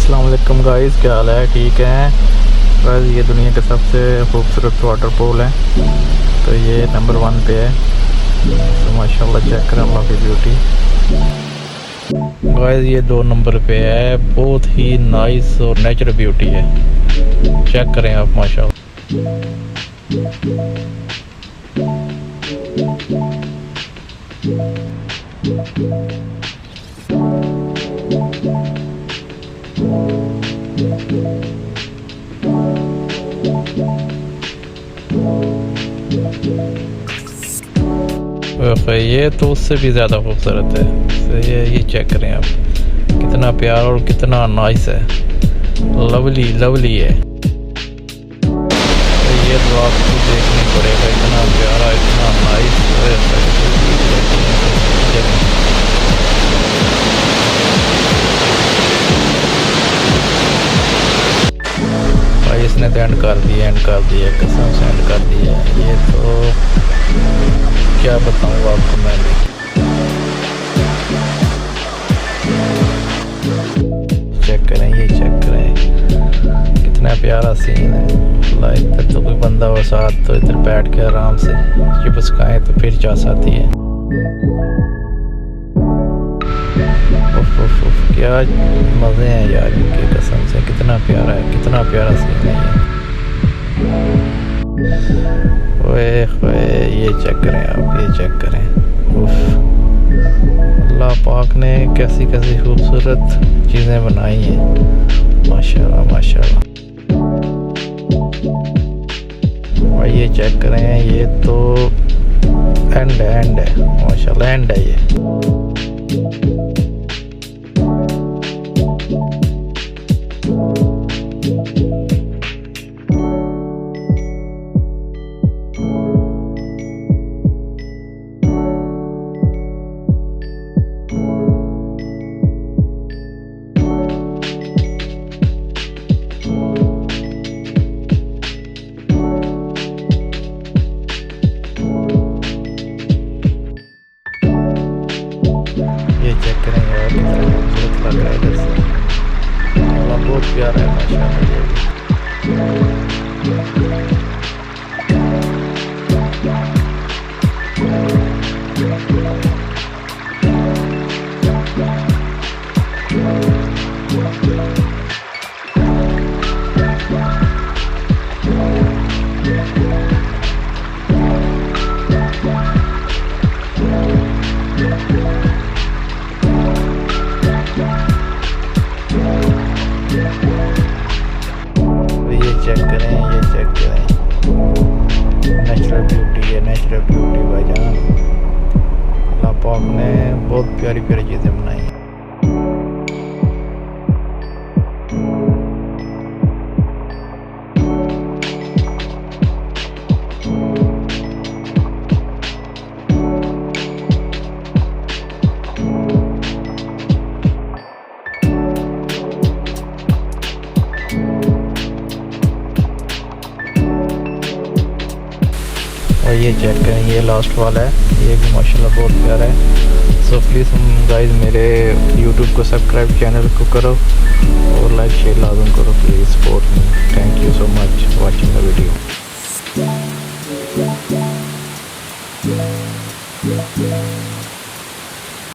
अस्सलाम वालेकुम गाइस, क्या हाल है? ठीक है। बस ये दुनिया का सबसे खूबसूरत वाटरफॉल है, तो ये नंबर 1 पे है। तो माशाल्लाह चेक करें अल्लाह की ब्यूटी। गाइस ये 2 नंबर पे है, बहुत ही नाइस और नेचुरल ब्यूटी है। चेक करें आप माशाल्लाह। ये तो उससे भी ज़्यादा खूबसूरत है। तो ये चेक करें आप, कितना प्यार और कितना नाइस है, लवली लवली है। तो ये तो आपको देखना पड़ेगा, इतना प्यारा इतना नाइस। भाई इसने तो एंड कर दिया कसम से एंड कर दिया। ये तो क्या बताऊँ आपको मैं भी। चेक करें कितना प्यारा सीन है। इधर तो कोई बंदा हो साथ तो इधर बैठ के आराम से चिप्स खाएं तो फिर चास आती है। उफ, क्या मज़े हैं यार इनके, कसम से कितना प्यारा है, कितना प्यारा सीन है ये। ओए ये चेक करें आप, ये चेक करें। उफ, अल्लाह पाक ने कैसी कैसी खूबसूरत चीज़ें बनाई हैं, माशाल्लाह माशाल्लाह। और ये चेक करें, ये तो एंड है माशाल्लाह, एंड है ये। ये चेक करें यार, कितना खूबसूरत लग रहा है इधर से। अल्लाह बहुत प्यारा है माशाल्लाह ये भी। ये चेक करें नेचुरल ब्यूटी भाईजान। अल्लाह पाक ने बहुत प्यारी प्यारी चीज़ें बनाई हैं। और ये चेक करें, ये लास्ट वाला है, ये भी माशाल्लाह बहुत प्यारा है। सो प्लीज़ गाइस मेरे यूट्यूब को सब्सक्राइब, चैनल को करो और लाइक शेयर लाजम करो please, support me. Thank you so much watching the video.